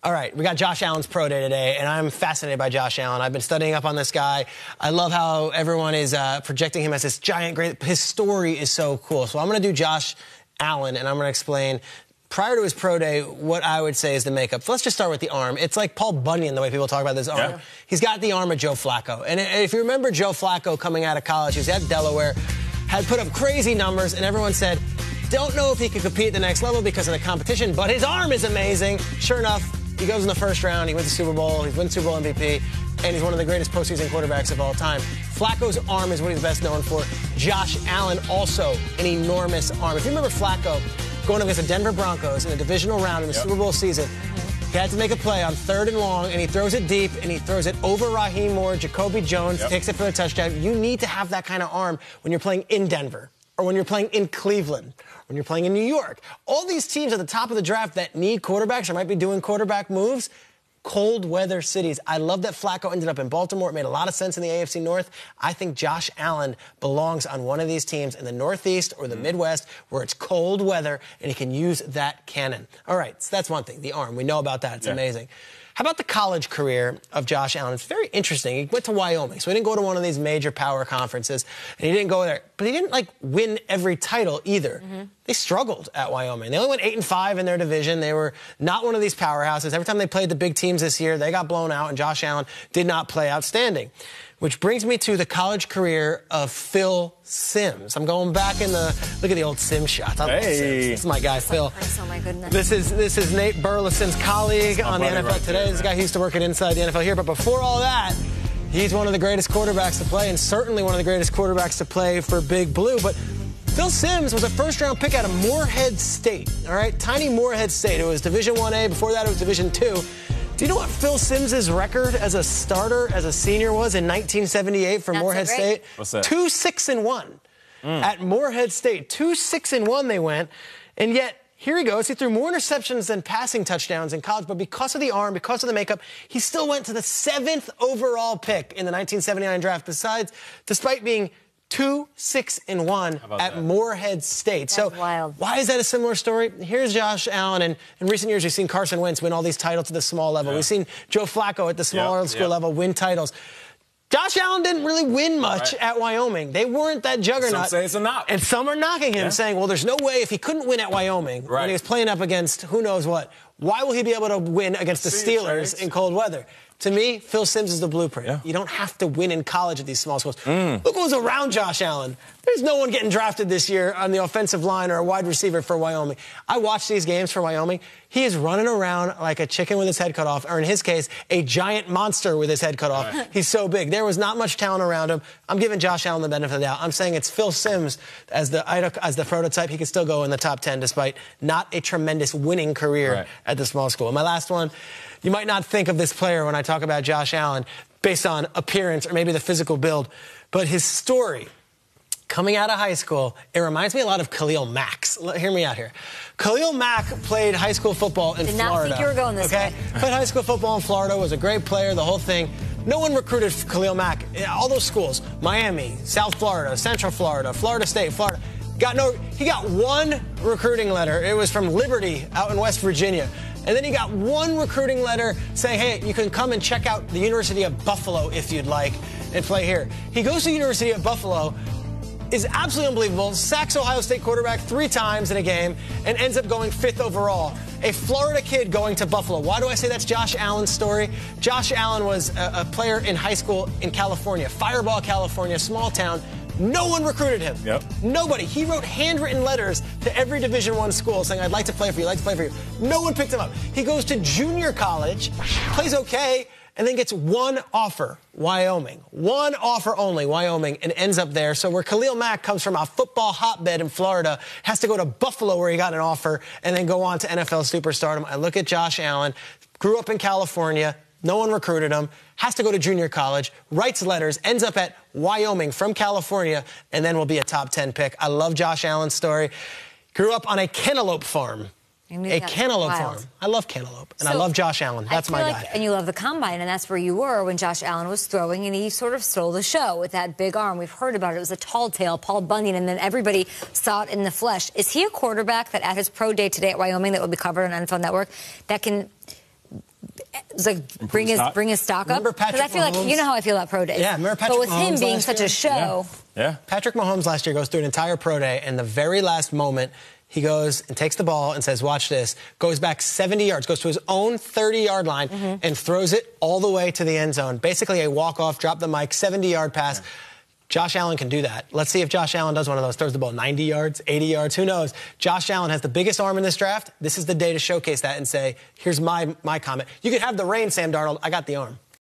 All right, we got Josh Allen's pro day today, and I'm fascinated by Josh Allen. I've been studying up on this guy. I love how everyone is projecting him as this giant, great. His story is so cool. So I'm going to do Josh Allen, and I'm going to explain, prior to his pro day, what I would say is the makeup. So let's just start with the arm. It's like Paul Bunyan, the way people talk about this arm. Yeah. He's got the arm of Joe Flacco. And if you remember Joe Flacco coming out of college, he was at Delaware, had put up crazy numbers, and everyone said, don't know if he could compete at the next level because of the competition, but his arm is amazing. Sure enough, he goes in the first round, he wins the Super Bowl, he wins Super Bowl MVP, and he's one of the greatest postseason quarterbacks of all time. Flacco's arm is what he's best known for. Josh Allen, also an enormous arm. If you remember Flacco going against the Denver Broncos in a divisional round in the Super Bowl season, he had to make a play on 3rd and long, and he throws it deep, and he throws it over Raheem Moore, Jacoby Jones, takes it for a touchdown. You need to have that kind of arm when you're playing in Denver, or when you're playing in Cleveland, when you're playing in New York. All these teams at the top of the draft that need quarterbacks or might be doing quarterback moves, cold weather cities. I love that Flacco ended up in Baltimore. It made a lot of sense in the AFC North. I think Josh Allen belongs on one of these teams in the Northeast or the Midwest where it's cold weather and he can use that cannon. All right, so that's one thing, the arm. We know about that. It's amazing. How about the college career of Josh Allen? It's very interesting. He went to Wyoming, so he didn't go to one of these major power conferences, and he didn't go there. But he didn't, win every title either. They struggled at Wyoming. They only went 8-5 in their division. They were not one of these powerhouses. Every time they played the big teams this year, they got blown out, and Josh Allen did not play outstanding. Which brings me to the college career of Phil Simms. I'm going back in the, look at the old Simms shots. I love Simms. This is my guy, Phil. Oh, my goodness. This is Nate Burleson's colleague on the NFL right Today. there, this guy who used to work at Inside the NFL here. But before all that, he's one of the greatest quarterbacks to play, and certainly one of the greatest quarterbacks to play for Big Blue. But Phil Simms was a first-round pick out of Morehead State, all right? Tiny Morehead State. It was Division 1A. Before that, it was Division 2. Do you know what Phil Simms' record as a starter, as a senior was in 1978 for Morehead State? What's that? 2-6-1 at Morehead State. 2-6-1 they went, and yet here he goes. He threw more interceptions than passing touchdowns in college, but because of the arm, because of the makeup, he still went to the 7th overall pick in the 1979 draft, despite being 2-6-1 at Morehead State. That's so wild. Why is that a similar story? Here's Josh Allen, and in recent years we've seen Carson Wentz win all these titles at the small level. We've seen Joe Flacco at the smaller school level win titles. Josh Allen didn't really win much at Wyoming. They weren't that juggernaut. Some say it's a knock. And some are knocking him, saying, well, there's no way if he couldn't win at Wyoming when he was playing up against who knows what, why will he be able to win against the Steelers in cold weather? To me, Phil Simms is the blueprint. You don't have to win in college at these small schools. Look who's around Josh Allen. There's no one getting drafted this year on the offensive line or a wide receiver for Wyoming. I watched these games for Wyoming. He is running around like a chicken with his head cut off, or in his case, a giant monster with his head cut off. He's so big. There was not much talent around him. I'm giving Josh Allen the benefit of the doubt. I'm saying it's Phil Simms as the prototype. He can still go in the top 10 despite not a tremendous winning career at the small school. And my last one, you might not think of this player when I talk about Josh Allen based on appearance or maybe the physical build, but his story coming out of high school, it reminds me a lot of Khalil Mack. Hear me out here. Khalil Mack played high school football in Florida. Did not think you were going this way. Played high school football in Florida, was a great player, the whole thing. No one recruited Khalil Mack. All those schools, Miami, South Florida, Central Florida, Florida State, Florida. He got one recruiting letter. It was from Liberty out in West Virginia. And then he got one recruiting letter saying, hey, you can come and check out the University of Buffalo if you'd like and play here. He goes to the University of Buffalo, is absolutely unbelievable, sacks Ohio State quarterback 3 times in a game, and ends up going 5th overall. A Florida kid going to Buffalo. Why do I say that's Josh Allen's story? Josh Allen was a player in high school in California, Fireball, California, small town. No one recruited him. Nobody. He wrote handwritten letters to every Division I school saying, I'd like to play for you, I'd like to play for you. No one picked him up. He goes to junior college, plays okay, and then gets one offer, Wyoming. One offer only, Wyoming, and ends up there. So where Khalil Mack comes from a football hotbed in Florida, has to go to Buffalo where he got an offer, and then go on to NFL superstardom. I look at Josh Allen, grew up in California, no one recruited him, has to go to junior college, writes letters, ends up at Wyoming from California, and then will be a top 10 pick. I love Josh Allen's story. Grew up on a cantaloupe farm. A cantaloupe farm. I love cantaloupe, and I love Josh Allen. That's my guy. And you love the combine, and that's where you were when Josh Allen was throwing, and he sort of stole the show with that big arm. We've heard about it. It was a tall tale, Paul Bunyan, and then everybody saw it in the flesh. Is he a quarterback that at his pro day today at Wyoming that will be covered on NFL Network that can bring his stock up? Because I feel like, you know how I feel about pro days. Yeah, remember Patrick But with Mahomes him being such a show. Yeah. Patrick Mahomes last year goes through an entire pro day, and the very last moment, he goes and takes the ball and says, watch this, goes back 70 yards, goes to his own 30-yard line and throws it all the way to the end zone. Basically a walk-off, drop the mic, 70-yard pass. Yeah. Josh Allen can do that. Let's see if Josh Allen does one of those, throws the ball 90 yards, 80 yards, who knows. Josh Allen has the biggest arm in this draft. This is the day to showcase that and say, here's my comment. You could have the reign, Sam Darnold. I got the arm.